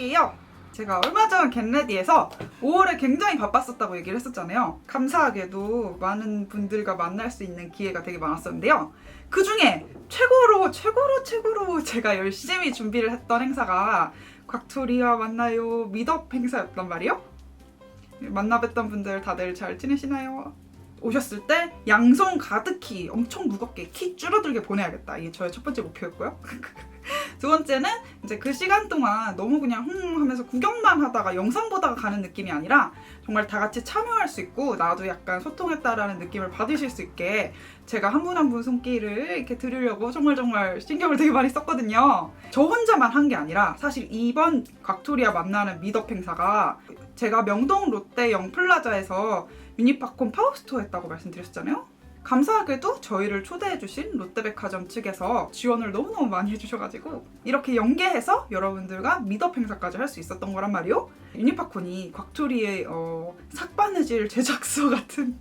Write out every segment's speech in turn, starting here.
소개해드릴게요. 제가 얼마 전 겟레디에서 5월에 굉장히 바빴었다고 얘기를 했었잖아요. 감사하게도 많은 분들과 만날 수 있는 기회가 되게 많았었는데요. 그 중에 최고로 제가 열심히 준비를 했던 행사가 곽토리와 만나요 미덕 행사였단 말이에요. 만나 뵀던 분들 다들 잘 지내시나요? 오셨을 때 양손 가득히 엄청 무겁게 키 줄어들게 보내야겠다. 이게 저의 첫 번째 목표였고요. 두 번째는 이제 그 시간 동안 너무 그냥 하면서 구경만 하다가 영상 보다가 가는 느낌이 아니라 정말 다 같이 참여할 수 있고 나도 약간 소통했다라는 느낌을 받으실 수 있게 제가 한 분 한 분 손길을 이렇게 드리려고 정말 신경을 되게 많이 썼거든요. 저 혼자만 한 게 아니라 사실 이번 곽토리와 만나는 미덕 행사가 제가 명동 롯데 영플라자에서 유니팝콘 팝업스토어 했다고 말씀드렸잖아요. 감사하게도 저희를 초대해주신 롯데백화점 측에서 지원을 너무너무 많이 해주셔가지고 이렇게 연계해서 여러분들과 미덕 행사까지 할 수 있었던 거란 말이요. 유니팝콘이 곽토리의 삭바느질 제작소 같은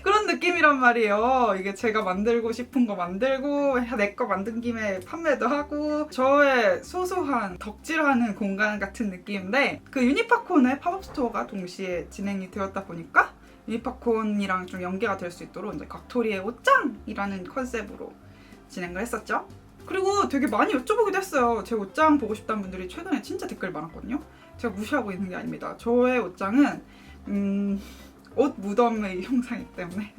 그런 느낌이란 말이에요. 이게 제가 만들고 싶은 거 만들고 내 거 만든 김에 판매도 하고 저의 소소한 덕질하는 공간 같은 느낌인데 그 유니팝콘의 팝업스토어가 동시에 진행이 되었다 보니까 유니팝콘이랑 좀 연계가 될 수 있도록 이제 곽토리의 옷장이라는 컨셉으로 진행을 했었죠. 그리고 되게 많이 여쭤보기도 했어요. 제 옷장 보고 싶다는 분들이 최근에 진짜 댓글이 많았거든요. 제가 무시하고 있는 게 아닙니다. 저의 옷장은 옷 무덤의 형상이기 때문에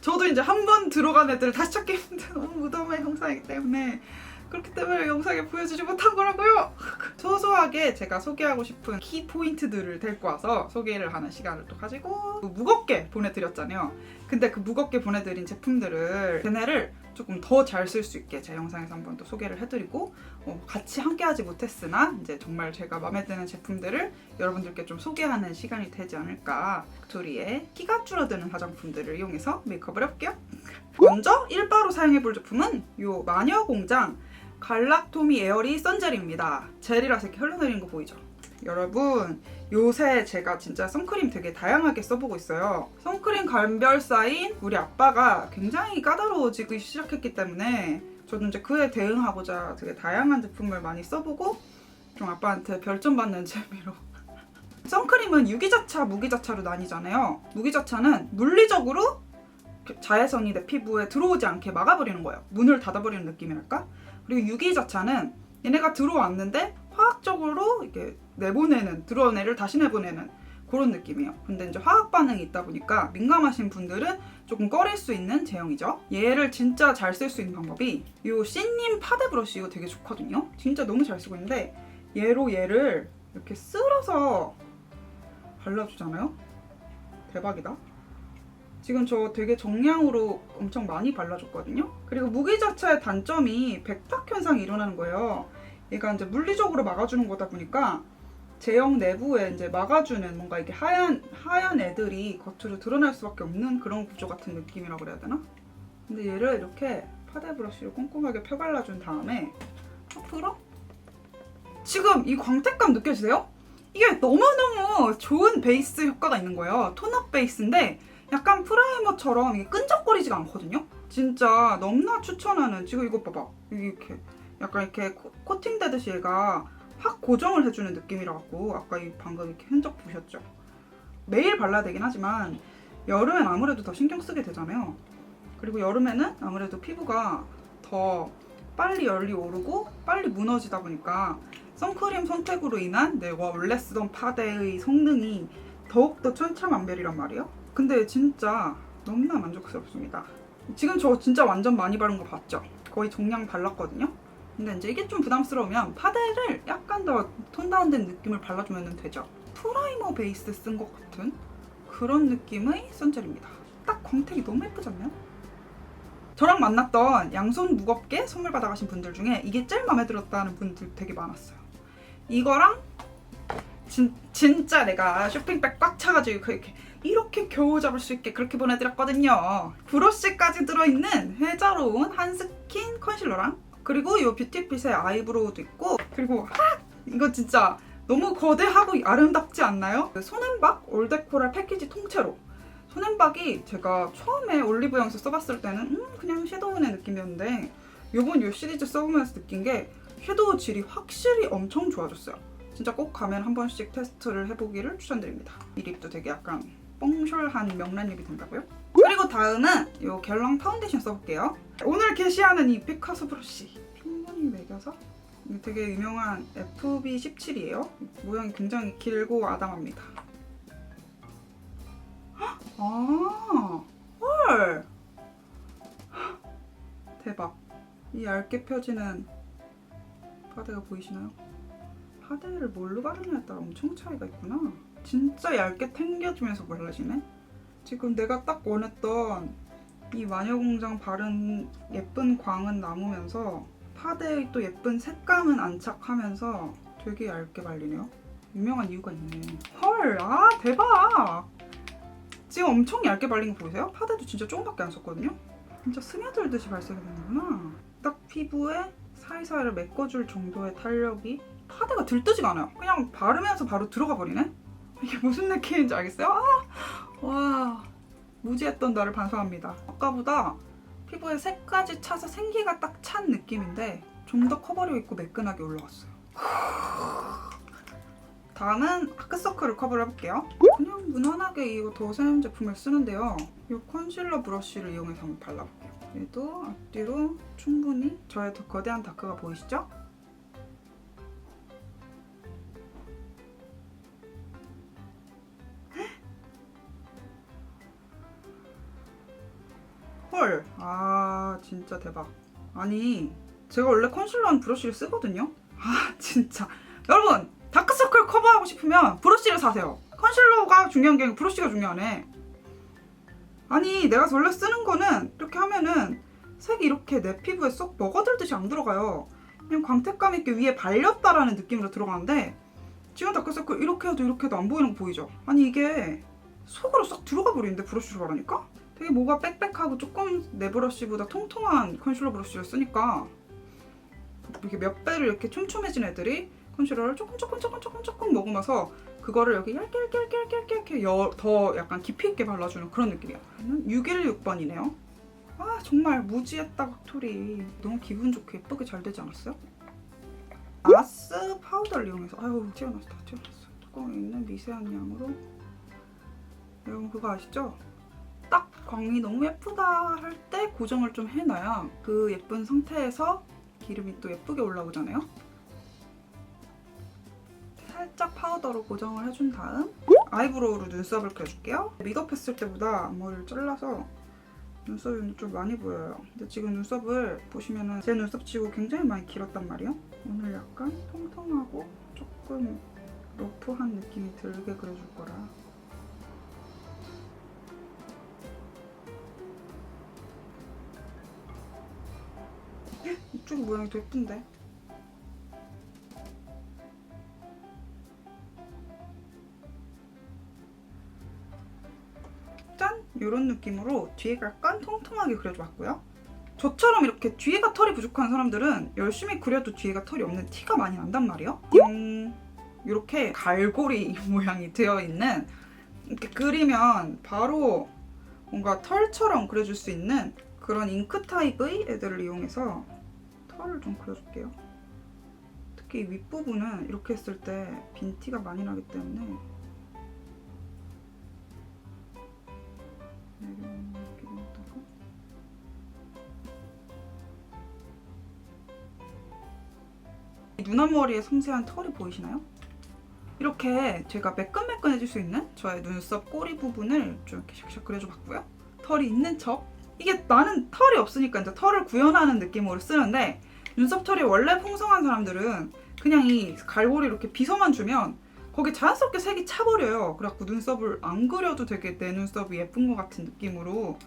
저도 이제 한 번 들어간 애들을 다시 찾기 힘든 옷 무덤의 형상이기 때문에 그렇기 때문에 영상에 보여주지 못한 거라고요. 소소하게 제가 소개하고 싶은 키 포인트들을 데리고 와서 소개를 하는 시간을 또 가지고 무겁게 보내드렸잖아요. 근데 그 무겁게 보내드린 제품들을 걔네를 조금 더 잘 쓸 수 있게 제 영상에서 한번 또 소개를 해드리고 같이 함께하지 못했으나 이제 정말 제가 마음에 드는 제품들을 여러분들께 좀 소개하는 시간이 되지 않을까. 빅토리의 키가 줄어드는 화장품들을 이용해서 메이크업을 해볼게요. 먼저 일바로 사용해볼 제품은 이 마녀공장 갈락토미 에어리 선젤입니다. 젤이라서 이렇게 흘러내리는 거 보이죠? 여러분 요새 제가 진짜 선크림 되게 다양하게 써보고 있어요. 선크림 감별사인 우리 아빠가 굉장히 까다로워지기 시작했기 때문에 저도 이제 그에 대응하고자 되게 다양한 제품을 많이 써보고 좀 아빠한테 별점 받는 재미로 선크림은 유기자차, 무기자차로 나뉘잖아요. 무기자차는 물리적으로 자외선이 내 피부에 들어오지 않게 막아버리는 거예요. 문을 닫아버리는 느낌이랄까? 그리고 유기자차는 얘네가 들어왔는데 화학적으로 이렇게 내보내는, 들어온 애를 다시 내보내는 그런 느낌이에요. 근데 이제 화학 반응이 있다 보니까 민감하신 분들은 조금 꺼릴 수 있는 제형이죠. 얘를 진짜 잘 쓸 수 있는 방법이 이 씨님 파데 브러쉬 이거 되게 좋거든요. 진짜 너무 잘 쓰고 있는데 얘를 이렇게 쓸어서 발라주잖아요. 대박이다. 지금 저 되게 정량으로 엄청 많이 발라줬거든요. 그리고 무기자차의 단점이 백탁 현상이 일어나는 거예요. 얘가 이제 물리적으로 막아주는 거다 보니까 제형 내부에 이제 막아주는 뭔가 이게 하얀 애들이 겉으로 드러날 수밖에 없는 그런 구조 같은 느낌이라고 그래야 되나? 근데 얘를 이렇게 파데 브러쉬로 꼼꼼하게 펴발라준 다음에 앞으로 지금 이 광택감 느껴지세요? 이게 너무너무 좋은 베이스 효과가 있는 거예요. 톤업 베이스인데 약간 프라이머처럼 이게 끈적거리지가 않거든요? 진짜 너무나 추천하는, 지금 이거 봐봐. 이렇게 약간 이렇게 코팅되듯이 얘가 확 고정을 해주는 느낌이라 갖고 아까 방금 이렇게 흔적 보셨죠? 매일 발라야 되긴 하지만 여름엔 아무래도 더 신경 쓰게 되잖아요. 그리고 여름에는 아무래도 피부가 더 빨리 열이 오르고 빨리 무너지다 보니까 선크림 선택으로 인한 내가 원래 쓰던 파데의 성능이 더욱더 천차만별이란 말이에요. 근데 진짜 너무나 만족스럽습니다. 지금 저 진짜 완전 많이 바른 거 봤죠? 거의 정량 발랐거든요? 근데 이제 이게 좀 부담스러우면 파데를 약간 더 톤 다운된 느낌을 발라주면 되죠. 프라이머 베이스 쓴 것 같은 그런 느낌의 선젤입니다. 딱 광택이 너무 예쁘지 않나요? 저랑 만났던 양손 무겁게 선물 받아가신 분들 중에 이게 제일 마음에 들었다는 분들 되게 많았어요. 이거랑 진짜 내가 쇼핑백 꽉 차가지고 이렇게 겨우 잡을 수 있게 그렇게 보내드렸거든요. 브러쉬까지 들어있는 회자로운 한스킨 컨실러랑 그리고 이 뷰티핏의 아이브로우도 있고 그리고 이거 진짜 너무 거대하고 아름답지 않나요? 손앤박 올데코랄 패키지 통째로 손앤박이 제가 처음에 올리브영에서 써봤을 때는 그냥 섀도우의 느낌이었는데 요번 이 시리즈 써보면서 느낀 게 섀도우 질이 확실히 엄청 좋아졌어요. 진짜 꼭 가면 한 번씩 테스트를 해보기를 추천드립니다. 이 립도 되게 약간 뽕숄한 명란립이 된다고요? 그리고 다음은 이 결랑 파운데이션 써볼게요. 오늘 게시하는 이 피카소 브러쉬 충분히 매겨서 되게 유명한 FB17이에요. 모양이 굉장히 길고 아담합니다. 아, 헐! 대박. 이 얇게 펴지는 파데가 보이시나요? 파데를 뭘로 바르냐에 따라 엄청 차이가 있구나. 진짜 얇게 당겨주면서 발라지네. 지금 내가 딱 원했던 이 마녀공장 바른 예쁜 광은 남으면서 파데의 또 예쁜 색감은 안착하면서 되게 얇게 발리네요. 유명한 이유가 있네. 헐, 아 대박! 지금 엄청 얇게 발린 거 보이세요? 파데도 진짜 조금밖에 안 썼거든요? 진짜 스며들듯이 발색이 되는구나. 딱 피부에 사이사이를 메꿔줄 정도의 탄력이 파데가 들뜨지가 않아요. 그냥 바르면서 바로 들어가 버리네? 이게 무슨 느낌인지 알겠어요? 아! 와, 무지했던 나를 반성합니다. 아까보다 피부에 색까지 차서 생기가 딱 찬 느낌인데 좀 더 커버력 있고 매끈하게 올라왔어요. 다음은 다크서클을 커버를 해볼게요. 그냥 무난하게 이거 더샘 제품을 쓰는데요. 이 컨실러 브러쉬를 이용해서 한번 발라볼게요. 그래도 앞뒤로 충분히 저의 더 거대한 다크가 보이시죠? 헐! 아 진짜 대박. 아니 제가 원래 컨실러는 브러쉬를 쓰거든요? 아 진짜 여러분! 다크서클 커버하고 싶으면 브러쉬를 사세요. 컨실러가 중요한 게 아니고 브러쉬가 중요하네. 아니 내가 원래 쓰는 거는 이렇게 하면은 색이 이렇게 내 피부에 쏙 먹어들듯이 안 들어가요. 그냥 광택감 있게 위에 발렸다라는 느낌으로 들어가는데 지금 다크서클 이렇게 해도 안 보이는 거 보이죠? 아니 이게 속으로 싹 들어가 버리는데 브러쉬로 바르니까? 되게 뭐가 빽빽하고 조금 내 브러쉬보다 통통한 컨실러 브러쉬를 쓰니까 이렇게 몇 배를 이렇게 촘촘해진 애들이 컨실러를 조금 머금어서 그거를 여기 얇게 더 약간 깊이 있게 발라주는 그런 느낌이야. 616번이네요. 아 정말 무지했다 곽토리. 너무 기분 좋게 예쁘게 잘 되지 않았어요? 아스 파우더를 이용해서 아유 튀어나왔어. 뚜껑에 있는 미세한 양으로. 여러분 그거 아시죠? 딱 광이 너무 예쁘다 할 때 고정을 좀 해놔야 그 예쁜 상태에서 기름이 또 예쁘게 올라오잖아요. 살짝 파우더로 고정을 해준 다음 아이브로우로 눈썹을 그려줄게요. 믹업 했을 때보다 앞머리를 잘라서 눈썹이 좀 많이 보여요. 근데 지금 눈썹을 보시면은 제 눈썹치고 굉장히 많이 길었단 말이에요. 오늘 약간 통통하고 조금 러프한 느낌이 들게 그려줄 거라. 이쪽 모양이 더 예쁜데? 짠! 이런 느낌으로 뒤에가 약간 통통하게 그려줘봤고요. 저처럼 이렇게 뒤에가 털이 부족한 사람들은 열심히 그려도 뒤에가 털이 없는 티가 많이 난단 말이에요. 이렇게 갈고리 모양이 되어있는 이렇게 그리면 바로 뭔가 털처럼 그려줄 수 있는 그런 잉크 타입의 애들을 이용해서 털을 좀 그려줄게요. 특히 이 윗부분은 이렇게 했을 때 빈티가 많이 나기 때문에 눈 앞머리에 섬세한 털이 보이시나요? 이렇게 제가 매끈매끈해질 수 있는 저의 눈썹 꼬리 부분을 좀 이렇게 샥샥 그려줘봤고요. 털이 있는 척. 이게 나는 털이 없으니까 이제 털을 구현하는 느낌으로 쓰는데 눈썹 털이 원래 풍성한 사람들은 그냥 이 갈고리 이렇게 빗어만 주면 거기 자연스럽게 색이 차버려요. 그래갖고 눈썹을 안 그려도 되게 내 눈썹이 예쁜 것 같은 느낌으로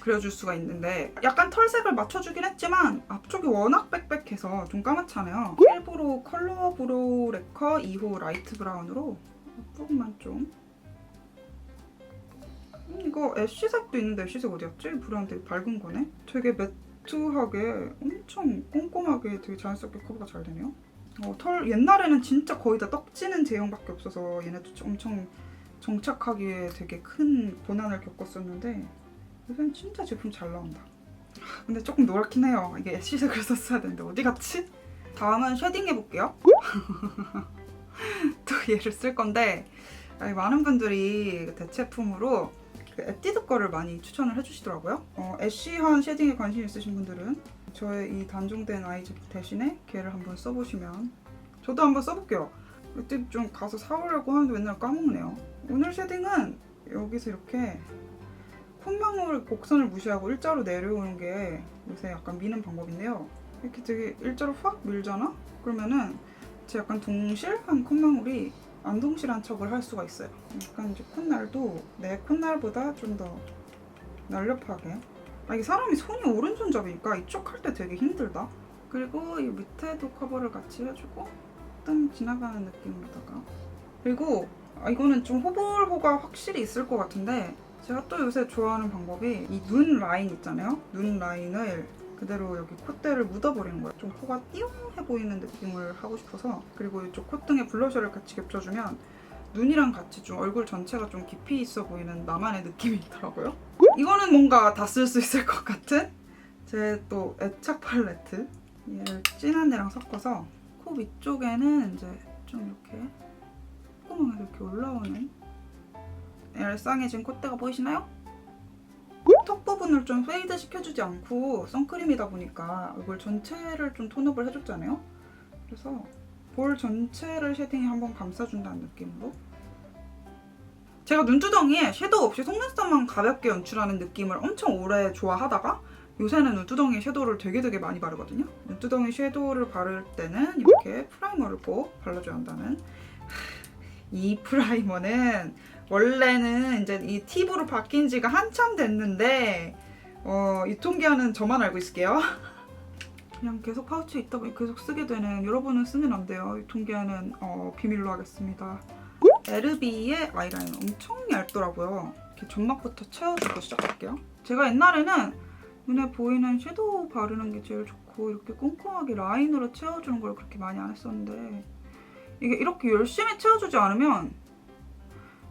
그려줄 수가 있는데 약간 털색을 맞춰주긴 했지만 앞쪽이 워낙 빽빽해서 좀 까맣잖아요. 일부러 컬러 브로우 레커 2호 라이트 브라운으로 앞부분만 좀 이거 애쉬색도 있는데 애쉬색 어디였지? 브라운 되게 밝은 거네? 되게 매트하게 엄청 꼼꼼하게 되게 자연스럽게 커버가 잘 되네요. 털 옛날에는 진짜 거의 다 떡지는 제형밖에 없어서 얘네도 엄청 정착하기에 되게 큰 고난을 겪었었는데 요새는 진짜 제품 잘 나온다. 근데 조금 노랗긴 해요. 이게 애쉬색을 썼어야 되는데 어디 갔지? 다음은 쉐딩 해볼게요. 또 얘를 쓸 건데 많은 분들이 대체품으로 그 에뛰드 거를 많이 추천을 해주시더라고요. 애쉬한 쉐딩에 관심 있으신 분들은 저의 이 단종된 아이 제품 대신에 걔를 한번 써보시면, 저도 한번 써볼게요. 에뛰드 좀 가서 사오려고 하는데 맨날 까먹네요. 오늘 쉐딩은 여기서 이렇게 콧망울 곡선을 무시하고 일자로 내려오는 게 요새 약간 미는 방법인데요. 이렇게 되게 일자로 확 밀잖아? 그러면은 제 약간 동실한 콧망울이 안 동실한 척을 할 수가 있어요. 약간 이제 콧날도 내 콧날보다 좀 더 날렵하게. 이게 사람이 손이 오른손잡이니까 이쪽 할 때 되게 힘들다. 그리고 이 밑에도 커버를 같이 해주고 뜸 지나가는 느낌으로다가. 그리고 이거는 좀 호불호가 확실히 있을 것 같은데, 제가 또 요새 좋아하는 방법이 이 눈 라인 있잖아요. 눈 라인을 그대로 여기 콧대를 묻어버리는 거예요. 좀 코가 띠용해 보이는 느낌을 하고 싶어서. 그리고 이쪽 콧등에 블러셔를 같이 겹쳐주면 눈이랑 같이 좀 얼굴 전체가 좀 깊이 있어 보이는 나만의 느낌이 있더라고요. 이거는 뭔가 다 쓸 수 있을 것 같은 제 또 애착 팔레트. 얘를 진한 애랑 섞어서 코 위쪽에는 이제 좀 이렇게 콧구멍에 이렇게 올라오는 얄쌍해진 콧대가 보이시나요? 턱 부분을 좀 페이드 시켜주지 않고 선크림이다 보니까 얼굴 전체를 좀 톤업을 해줬잖아요. 그래서 볼 전체를 쉐딩에 한번 감싸준다는 느낌으로. 제가 눈두덩이에 섀도우 없이 속눈썹만 가볍게 연출하는 느낌을 엄청 오래 좋아하다가 요새는 눈두덩이에 섀도우를 되게 많이 바르거든요. 눈두덩이 섀도우를 바를 때는 이렇게 프라이머를 꼭 발라줘야 한다는. 이 프라이머는 원래는 이제 이 팁으로 바뀐 지가 한참 됐는데 유통기한은 저만 알고 있을게요. 그냥 계속 파우치에 있다 보니 계속 쓰게 되는 여러분은 쓰면 안 돼요. 유통기한은 비밀로 하겠습니다. 에르비의 아이라이너 엄청 얇더라고요. 이렇게 점막부터 채워주고 시작할게요. 제가 옛날에는 눈에 보이는 섀도우 바르는 게 제일 좋고 이렇게 꼼꼼하게 라인으로 채워주는 걸 그렇게 많이 안 했었는데, 이게 이렇게 열심히 채워주지 않으면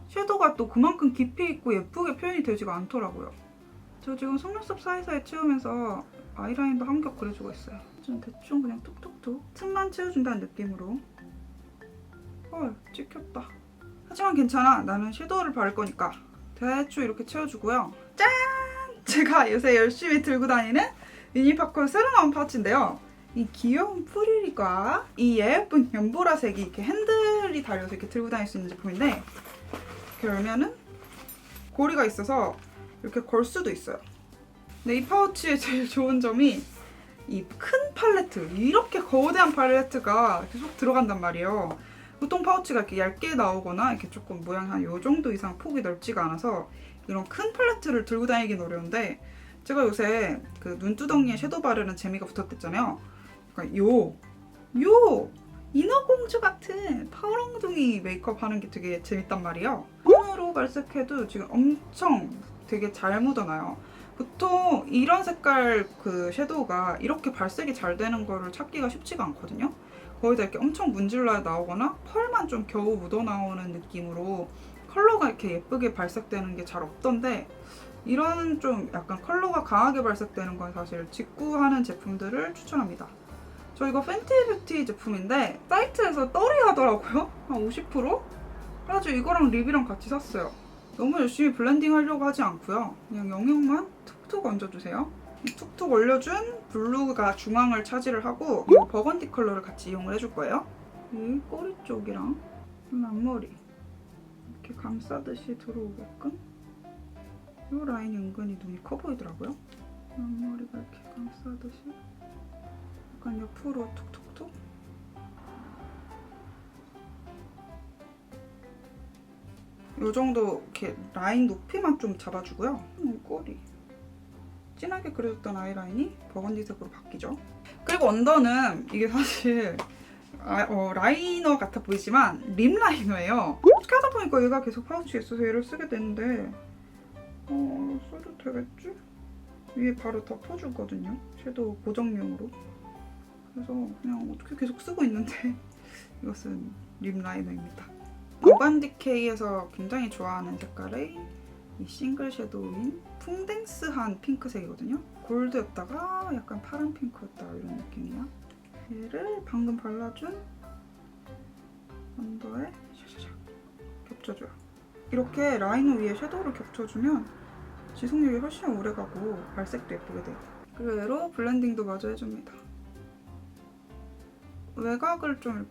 섀도우가 또 그만큼 깊이 있고 예쁘게 표현이 되지가 않더라고요. 저 지금 속눈썹 사이사이 채우면서 아이라인도 한 겹 그려주고 있어요. 좀 대충 그냥 톡톡톡 틈만 채워준다는 느낌으로. 헐, 찍혔다. 하지만 괜찮아. 나는 섀도우를 바를 거니까. 대충 이렇게 채워주고요. 짠! 제가 요새 열심히 들고 다니는 유니파콘 새로 나온 파우치인데요. 이 귀여운 프리리가 이 예쁜 연보라색이 이렇게 핸들이 달려서 이렇게 들고 다닐 수 있는 제품인데, 이렇게 열면은 고리가 있어서 이렇게 걸 수도 있어요. 근데 이 파우치의 제일 좋은 점이 이 큰 팔레트, 이렇게 거대한 팔레트가 계속 들어간단 말이에요. 보통 파우치가 이렇게 얇게 나오거나 이렇게 조금 모양이 한 요 정도 이상 폭이 넓지가 않아서 이런 큰 팔레트를 들고 다니긴 어려운데, 제가 요새 그 눈두덩이에 섀도우 바르는 재미가 붙었댔잖아요. 그러니까 요 인어공주 같은 파랑둥이 메이크업 하는 게 되게 재밌단 말이에요. 손으로 발색해도 지금 엄청 되게 잘 묻어나요. 보통 이런 색깔 그 섀도우가 이렇게 발색이 잘 되는 거를 찾기가 쉽지가 않거든요. 거의 다 이렇게 엄청 문질러 나오거나 펄만 좀 겨우 묻어나오는 느낌으로 컬러가 이렇게 예쁘게 발색되는 게 잘 없던데, 이런 좀 약간 컬러가 강하게 발색되는 건 사실 직구하는 제품들을 추천합니다. 저 이거 팬티뷰티 제품인데 사이트에서 떨이 하더라고요. 한 50%? 그래가지고 이거랑 립이랑 같이 샀어요. 너무 열심히 블렌딩 하려고 하지 않고요. 그냥 영역만 툭툭 얹어주세요. 툭툭 올려준 블루가 중앙을 차지를 하고 이 버건디 컬러를 같이 이용을 해줄 거예요. 이 꼬리 쪽이랑 앞머리 이렇게 감싸듯이 들어오게끔. 이 라인이 은근히 눈이 커 보이더라고요. 앞머리가 이렇게 감싸듯이 약간 옆으로 툭툭툭. 이 정도 이렇게 라인 높이만 좀 잡아주고요. 꼬리 진하게 그려줬던 아이라인이 버건디색으로 바뀌죠. 그리고 언더는 이게 사실 라이너 같아 보이지만 립 라이너예요. 어떻게 하다 보니까 얘가 계속 파우치에 있어서 얘를 쓰게 됐는데 써도 되겠지? 위에 바로 덮어주거든요. 섀도우 고정용으로. 그래서 그냥 어떻게 계속 쓰고 있는데 이것은 립 라이너입니다. 어반디케이에서 굉장히 좋아하는 색깔의 이 싱글 섀도우인 풍뎅스한 핑크색이거든요. 골드였다가 약간 파란 핑크였다 이런 느낌이야. 얘를 방금 발라준 언더에 샤샤샥 겹쳐줘요. 이렇게 라이너 위에 섀도우를 겹쳐주면 지속력이 훨씬 오래가고 발색도 예쁘게 돼요. 그리고 얘로 블렌딩도 마저 해줍니다. 외곽을 좀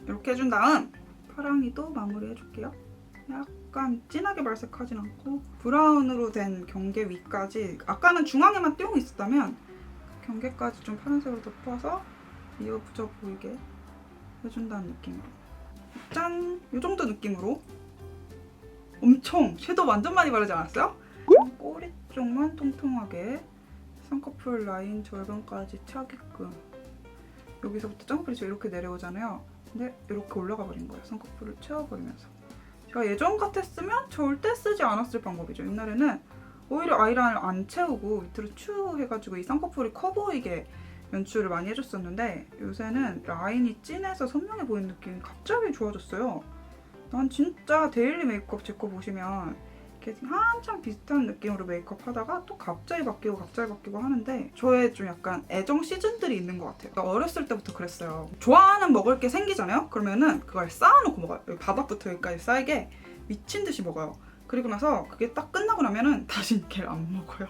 이렇게 해준 다음 파랑이도 마무리해줄게요. 약간 진하게 발색하진 않고 브라운으로 된 경계 위까지, 아까는 중앙에만 띄우고 있었다면 경계까지 좀 파란색으로 덮어서 이어붙여 보이게 해준다는 느낌으로. 짠! 이 정도 느낌으로 엄청 섀도우 완전 많이 바르지 않았어요? 꼬리 쪽만 통통하게 쌍꺼풀 라인 절반까지 차게끔. 여기서부터 쌍꺼풀이 이렇게 내려오잖아요. 근데 이렇게 올라가 버린 거예요. 쌍꺼풀을 채워버리면서. 제가 예전 같았으면 절대 쓰지 않았을 방법이죠. 옛날에는 오히려 아이라인을 안 채우고 밑으로 추 해가지고 이 쌍꺼풀이 커 보이게 연출을 많이 해줬었는데, 요새는 라인이 진해서 선명해 보이는 느낌이 갑자기 좋아졌어요. 난 진짜 데일리 메이크업 제 거 보시면 이렇게 한참 비슷한 느낌으로 메이크업 하다가 또 갑자기 바뀌고 하는데, 저의 좀 약간 애정 시즌들이 있는 것 같아요. 그러니까 어렸을 때부터 그랬어요. 좋아하는 먹을 게 생기잖아요? 그러면은 그걸 쌓아놓고 먹어요. 여기 바닥부터 여기까지 쌓이게 미친 듯이 먹어요. 그리고 나서 그게 딱 끝나고 나면은 다시 걔를 안 먹어요.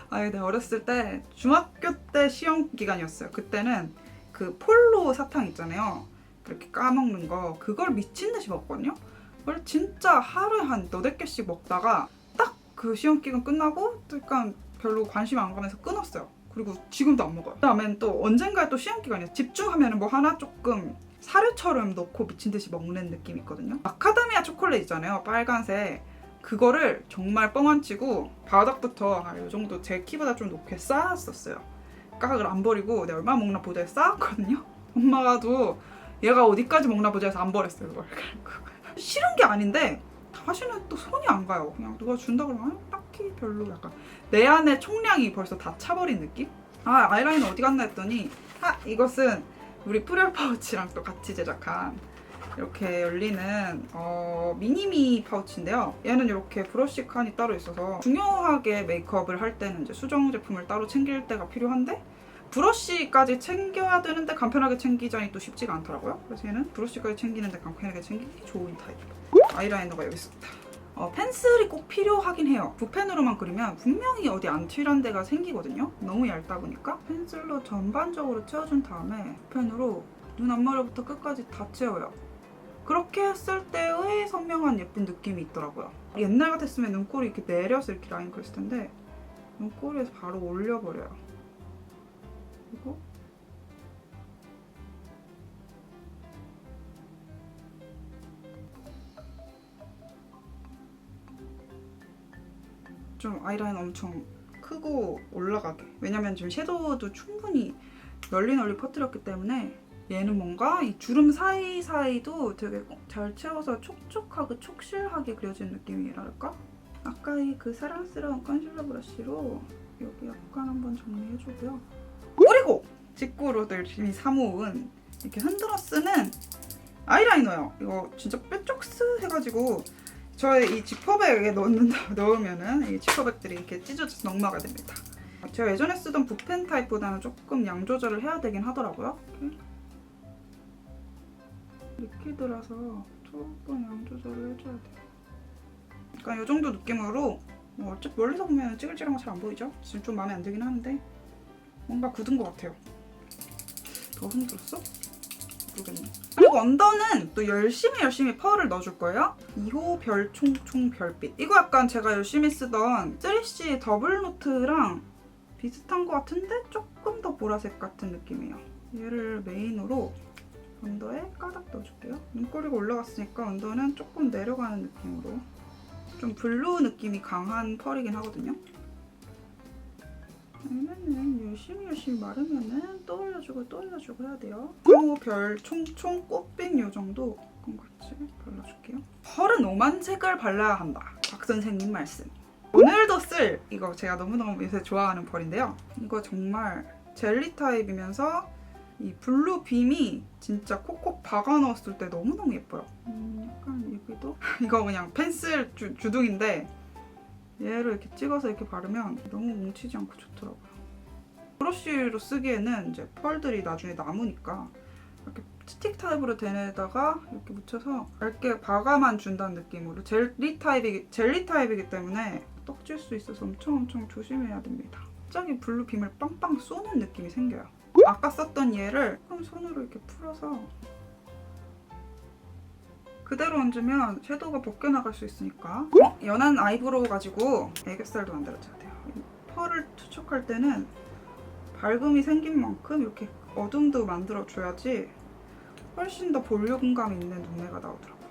근데 어렸을 때 중학교 때 시험 기간이었어요. 그때는 그 폴로 사탕 있잖아요. 그렇게 까먹는 거, 그걸 미친 듯이 먹었거든요. 그걸 진짜 하루에 한 8개씩 먹다가 딱 그 시험 기간 끝나고 약간 별로 관심 안 가면서 끊었어요. 그리고 지금도 안 먹어요. 그다음엔 또 언젠가에 또 시험 기간이에요. 집중하면 뭐 하나 조금 사료처럼 넣고 미친 듯이 먹는 느낌이 있거든요. 마카다미아 초콜릿 있잖아요. 빨간색. 그거를 정말 뻥 안 치고 바닥부터 이 정도 제 키보다 좀 높게 쌓았었어요. 깍을 안 버리고 내가 얼마나 먹나 보자 해서 쌓았거든요. 엄마가도 얘가 어디까지 먹나 보자 해서 안 버렸어요. 그걸. 싫은 게 아닌데 다시는 또 손이 안 가요. 그냥 누가 준다 그러면 딱히 별로, 약간 내 안에 총량이 벌써 다 차버린 느낌? 아이라이너 어디 갔나 했더니 이것은 우리 프리얼 파우치랑 또 같이 제작한 이렇게 열리는 미니미 파우치인데요. 얘는 이렇게 브러쉬 칸이 따로 있어서 중요하게 메이크업을 할 때는 이제 수정 제품을 따로 챙길 때가 필요한데, 브러쉬까지 챙겨야 되는데 간편하게 챙기자니 또 쉽지가 않더라고요. 그래서 얘는 브러쉬까지 챙기는데 간편하게 챙기기 좋은 타입. 아이라이너가 여기 있습니다. 펜슬이 꼭 필요하긴 해요. 붓펜으로만 그리면 분명히 어디 안 칠한 데가 생기거든요. 너무 얇다 보니까 펜슬로 전반적으로 채워준 다음에 붓펜으로 눈 앞머리부터 끝까지 다 채워요. 그렇게 했을 때의 선명한 예쁜 느낌이 있더라고요. 옛날 같았으면 눈꼬리 이렇게 내려서 이렇게 라인 그렸을 텐데 눈꼬리에서 바로 올려버려요. 그리고 좀 아이라인 엄청 크고 올라가게. 왜냐면 지금 섀도우도 충분히 널리 퍼뜨렸기 때문에 얘는 뭔가 이 주름 사이사이도 되게 잘 채워서 촉촉하고 촉실하게 그려진 느낌이랄까? 아까 그 사랑스러운 컨실러 브러쉬로 여기 약간 한번 정리해주고요. 그리고 직구로도 열심히 사모은 이렇게 흔들어 쓰는 아이라이너예요. 이거 진짜 뾰족스 해가지고 저의 이 지퍼백에 넣으면은 이 지퍼백들이 이렇게 찢어져서 넉마가 됩니다. 제가 예전에 쓰던 붓펜 타입보다는 조금 양 조절을 해야 되긴 하더라고요. 이렇게. 리퀴드라서 조금 양 조절을 해줘야 돼요. 그러니까 이 정도 느낌으로 어차피 멀리서 보면 찌글찌글한 거 잘 안 보이죠? 지금 좀 마음에 안 들긴 하는데 뭔가 굳은 것 같아요. 더 흔들었어? 모르겠네. 그리고 언더는 또 열심히 펄을 넣어줄 거예요. 2호 별총총 별빛. 이거 약간 제가 열심히 쓰던 3C 더블노트랑 비슷한 것 같은데 조금 더 보라색 같은 느낌이에요. 얘를 메인으로 언더에 까닥 넣어줄게요. 눈꼬리가 올라갔으니까 언더는 조금 내려가는 느낌으로. 좀 블루 느낌이 강한 펄이긴 하거든요. 얘는 열심히 마르면은 또 올려주고 해야 돼요. 3호 별 총총 꽃빛 요 정도 같이 발라줄게요. 펄은 오만색을 발라야 한다. 박 선생님 말씀. 오늘도 쓸 이거 제가 너무너무 요새 좋아하는 펄인데요. 이거 정말 젤리 타입이면서 이 블루 빔이 진짜 콕콕 박아 넣었을 때 너무너무 예뻐요. 약간 여기도 이거 그냥 펜슬 주둥인데 얘를 이렇게 찍어서 이렇게 바르면 너무 뭉치지 않고 좋더라고요. 브러쉬로 쓰기에는 이제 펄들이 나중에 남으니까 이렇게 스틱 타입으로 된 애다가 이렇게 묻혀서 얇게 박아만 준다는 느낌으로 젤리 타입이기 때문에 떡질 수 있어서 엄청 조심해야 됩니다. 갑자기 블루 빔을 빵빵 쏘는 느낌이 생겨요. 아까 썼던 얘를 조금 손으로 이렇게 풀어서 그대로 얹으면 섀도우가 벗겨나갈 수 있으니까. 연한 아이브로우 가지고 애교살도 만들어줘야 돼요. 펄을 투척할 때는 밝음이 생긴 만큼 이렇게 어둠도 만들어줘야지 훨씬 더 볼륨감 있는 눈매가 나오더라고요.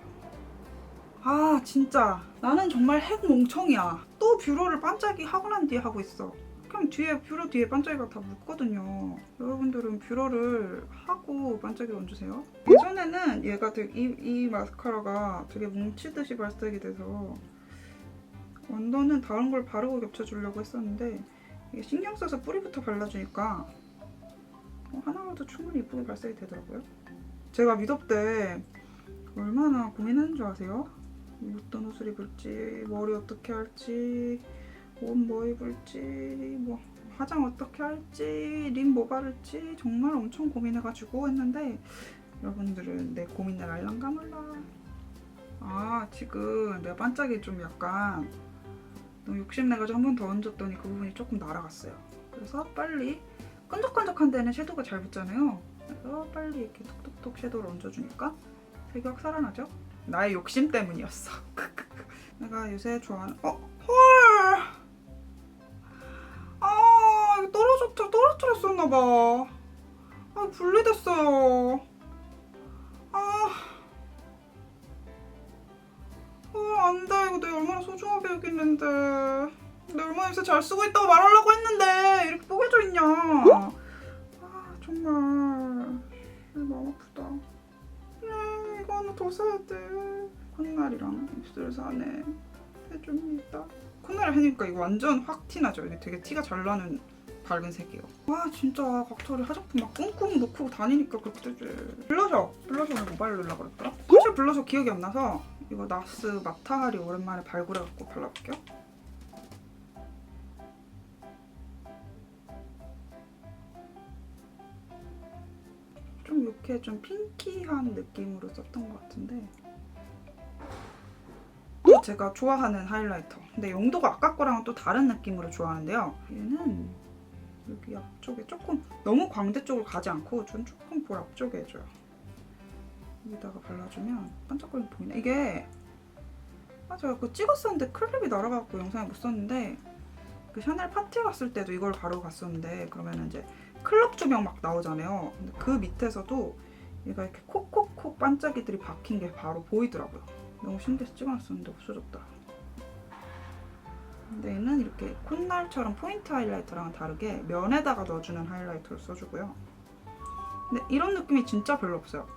아 진짜 나는 정말 핵 멍청이야. 또 뷰러를 반짝이 하고 난 뒤에 하고 있어. 그럼 뷰러 뒤에 반짝이가 다 묻거든요. 여러분들은 뷰러를 하고 반짝이 얹으세요. 예전에는 얘가 되게 이 마스카라가 되게 뭉치듯이 발색이 돼서 원더는 다른 걸 바르고 겹쳐주려고 했었는데 이게 신경 써서 뿌리부터 발라주니까 하나로도 충분히 이쁘게 발색이 되더라고요. 제가 미덥 때 얼마나 고민하는 줄 아세요? 어떤 옷을 입을지, 머리 어떻게 할지, 옷 뭐 입을지, 뭐 화장 어떻게 할지, 립 뭐 바를지 정말 엄청 고민해가지고 했는데 여러분들은 내 고민을 알랑가 몰라. 아 지금 내가 반짝이 좀 약간 너무 욕심내가지고 한 번 더 얹었더니 그 부분이 조금 날아갔어요. 그래서 빨리 끈적끈적한 데는 섀도우가 잘 붙잖아요. 그래서 빨리 이렇게 톡톡톡 섀도우를 얹어주니까 색이 확 살아나죠? 나의 욕심 때문이었어. 내가 요새 좋아하는 헐! 아 이거 떨어뜨렸었나봐. 아 분리됐어요. 안돼. 이거 내가 얼마나 소중하게 여겼는데. 내가 얼마나 요새 잘 쓰고 있다고 말하려고 했는데 이렇게 뽀개져 있냐. 아 정말 마음 아프다. 이거 하나 더 사야 돼. 콧날이랑 입술 사네. 해줍니다. 콧날을 해니까 이거 완전 확 티나죠. 이게 되게 티가 잘 나는 밝은 색이에요. 와 진짜 각설이 화장품 막 꽁꽁 놓고 다니니까 그렇게 되지. 블러셔는 뭐 바르려고 그랬더라? 사실 블러셔 기억이 안 나서 이거 나스 마타하리 오랜만에 발굴해갖고 발라볼게요. 좀 이렇게 좀 핑키한 느낌으로 썼던 것 같은데 또 제가 좋아하는 하이라이터. 근데 용도가 아까 거랑은 또 다른 느낌으로 좋아하는데요. 얘는 여기 앞쪽에 조금 너무 광대 쪽으로 가지 않고 전 조금 볼 앞쪽에 해줘요. 여기다가 발라주면 반짝거리는 보이네. 이게 제가 그거 찍었었는데 클립이 날아가고 영상에 못 썼는데 그 샤넬 파티 갔을 때도 이걸 바르고 갔었는데 그러면 이제 클럽 조명 막 나오잖아요. 근데 그 밑에서도 얘가 이렇게 콕콕콕 반짝이들이 박힌 게 바로 보이더라고요. 너무 신기해서 찍어놨었는데 없어졌다. 근데 얘는 이렇게 콧날처럼 포인트 하이라이터랑은 다르게 면에다가 넣어주는 하이라이터를 써주고요. 근데 이런 느낌이 진짜 별로 없어요.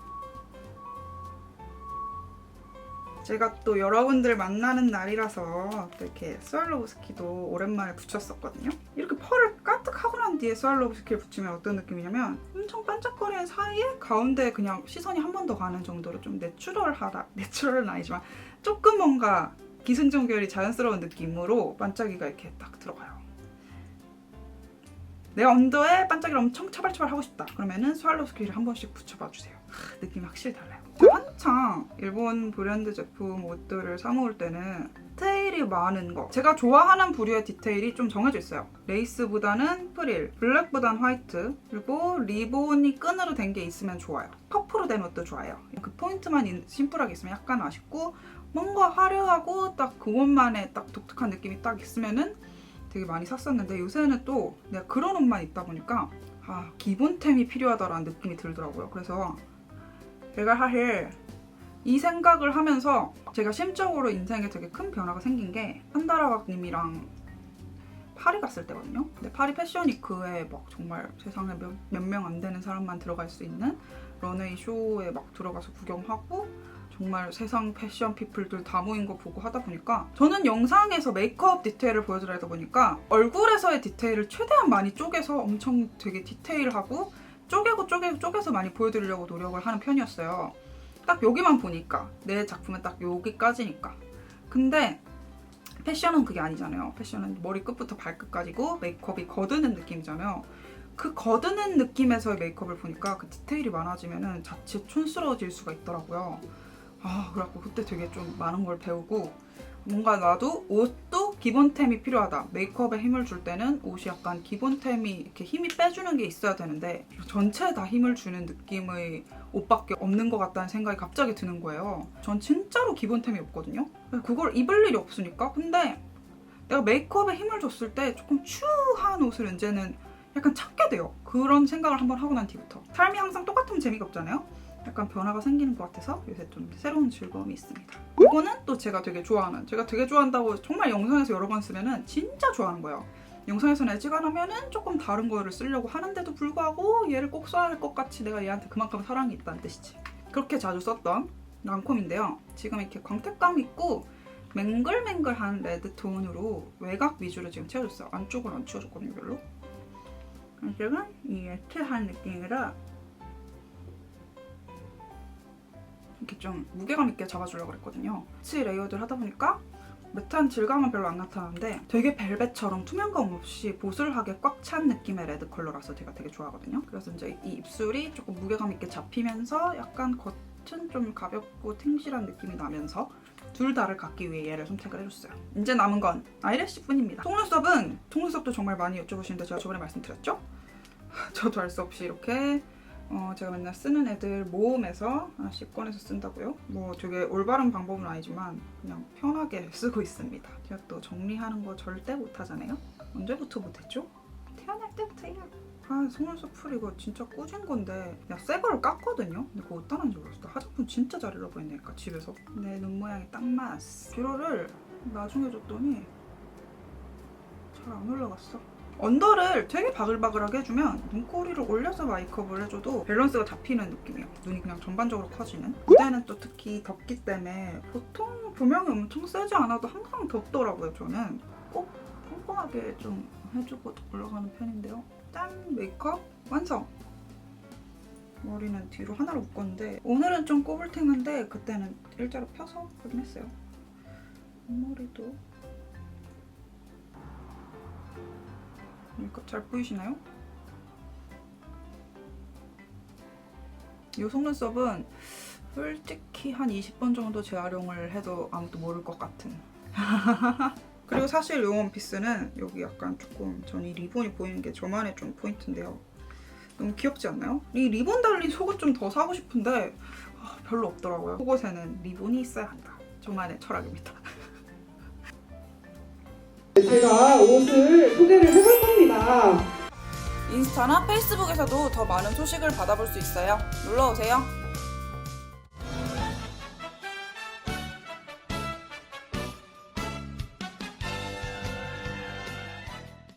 제가 또 여러분들 만나는 날이라서 또 이렇게 스왈로브스키도 오랜만에 붙였었거든요. 이렇게 펄을 까뜩 하고 난 뒤에 스왈로브스키를 붙이면 어떤 느낌이냐면 엄청 반짝거리는 사이에 가운데 그냥 시선이 한 번 더 가는 정도로 좀 내추럴은 아니지만 조금 뭔가 기승전결이 자연스러운 느낌으로 반짝이가 이렇게 딱 들어가요. 내 언더에 반짝이를 엄청 차발차발 하고 싶다. 그러면은 스왈로브스키를 한 번씩 붙여봐 주세요. 느낌이 확실히 달라요. 제가 한창 일본 브랜드 제품 옷들을 사 모을 때는 디테일이 많은 거, 제가 좋아하는 부류의 디테일이 좀 정해져 있어요. 레이스보다는 프릴, 블랙보다는 화이트, 그리고 리본이 끈으로 된 게 있으면 좋아요. 퍼프로 된 옷도 좋아요. 그 포인트만 심플하게 있으면 약간 아쉽고 뭔가 화려하고 딱 그것만의 딱 독특한 느낌이 딱 있으면은 되게 많이 샀었는데 요새는 또 내가 그런 옷만 입다 보니까 기본템이 필요하다라는 느낌이 들더라고요. 그래서 제가 사실 이 생각을 하면서 제가 심적으로 인생에 되게 큰 변화가 생긴 게 한다라박님이랑 파리 갔을 때거든요. 근데 파리 패션위크에 막 정말 세상에 몇 명 안 되는 사람만 들어갈 수 있는 런웨이 쇼에 막 들어가서 구경하고 정말 세상 패션 피플들 다 모인 거 보고 하다 보니까 저는 영상에서 메이크업 디테일을 보여드리다 보니까 얼굴에서의 디테일을 최대한 많이 쪼개서 엄청 되게 디테일하고 쪼개서 많이 보여드리려고 노력을 하는 편이었어요. 딱 여기만 보니까 내 작품은 딱 여기까지니까. 근데 패션은 그게 아니잖아요. 패션은 머리 끝부터 발끝까지고 메이크업이 거드는 느낌이잖아요. 그 거드는 느낌에서의 메이크업을 보니까 그 디테일이 많아지면은 자칫 촌스러워질 수가 있더라고요. 그래갖고 그때 되게 좀 많은 걸 배우고, 뭔가 나도 옷도 기본템이 필요하다. 메이크업에 힘을 줄 때는 옷이 약간 기본템이 이렇게 힘이 빼주는 게 있어야 되는데 전체에 다 힘을 주는 느낌의 옷밖에 없는 것 같다는 생각이 갑자기 드는 거예요. 전 진짜로 기본템이 없거든요. 그걸 입을 일이 없으니까. 근데 내가 메이크업에 힘을 줬을 때 조금 추한 옷을 이제는 약간 찾게 돼요. 그런 생각을 한번 하고 난 뒤부터. 삶이 항상 똑같으면 재미가 없잖아요. 약간 변화가 생기는 것 같아서 요새 좀 새로운 즐거움이 있습니다. 이거는 또 제가 되게 좋아한다고 정말 영상에서 여러 번 쓰면은 진짜 좋아하는 거예요. 영상에서는 애지간하면은 조금 다른 거를 쓰려고 하는데도 불구하고 얘를 꼭 써야 할 것 같이 내가 얘한테 그만큼 사랑이 있다는 뜻이지. 그렇게 자주 썼던 랑콤인데요. 지금 이렇게 광택감 있고 맹글맹글한 레드 톤으로 외곽 위주로 지금 채워줬어요. 안쪽은 안 채워줬거든요, 별로. 안쪽은 이 애트한 느낌이라 이렇게 좀 무게감 있게 잡아주려고 그랬거든요. 같이 레이어드를 하다 보니까 매트한 질감은 별로 안 나타나는데 되게 벨벳처럼 투명감 없이 보슬하게 꽉 찬 느낌의 레드 컬러라서 제가 되게 좋아하거든요. 그래서 이제 이 입술이 조금 무게감 있게 잡히면서 약간 겉은 좀 가볍고 탱실한 느낌이 나면서 둘 다를 갖기 위해 얘를 선택을 해줬어요. 이제 남은 건 아이래쉬뿐입니다. 속눈썹도 정말 많이 여쭤보시는데 제가 저번에 말씀드렸죠? 저도 알 수 없이 이렇게 제가 맨날 쓰는 애들 모음해서 하나씩 꺼내서 쓴다고요? 뭐 되게 올바른 방법은 아니지만 그냥 편하게 쓰고 있습니다. 제가 또 정리하는 거 절대 못하잖아요? 언제부터 못했죠? 태어날 때부터요. 속눈썹 풀 이거 진짜 꾸진 건데 그냥 새 거를 깠거든요? 근데 그거 어디다 놨는지 모르겠어. 화장품 진짜 잘 잃어버리니까 집에서. 내 눈 모양이 딱 맞았어. 뷰러를 나중에 줬더니 잘 안 올라갔어. 언더를 되게 바글바글하게 해주면 눈꼬리를 올려서 메이크업을 해줘도 밸런스가 잡히는 느낌이에요. 눈이 그냥 전반적으로 커지는. 무대는 또 특히 덥기 때문에 보통 조명이 엄청 세지 않아도 항상 덥더라고요. 저는 꼭 꼼꼼하게 좀 해주고 올라가는 편인데요. 짠! 메이크업 완성! 머리는 뒤로 하나로 묶었는데 오늘은 좀 꼬불탱한데 그때는 일자로 펴서 하긴 했어요. 앞머리도 메이크업 잘 보이시나요? 이 속눈썹은 솔직히 한 20번 정도 재활용을 해도 아무도 모를 것 같은. 그리고 사실 이 원피스는 여기 약간 조금 전 이 리본이 보이는 게 저만의 좀 포인트인데요. 너무 귀엽지 않나요? 이 리본 달린 속옷 좀 더 사고 싶은데 별로 없더라고요. 속옷에는 리본이 있어야 한다. 저만의 철학입니다. 제가 옷을 소개를 해볼 겁니다. 인스타나 페이스북에서도 더 많은 소식을 받아볼 수 있어요. 놀러오세요.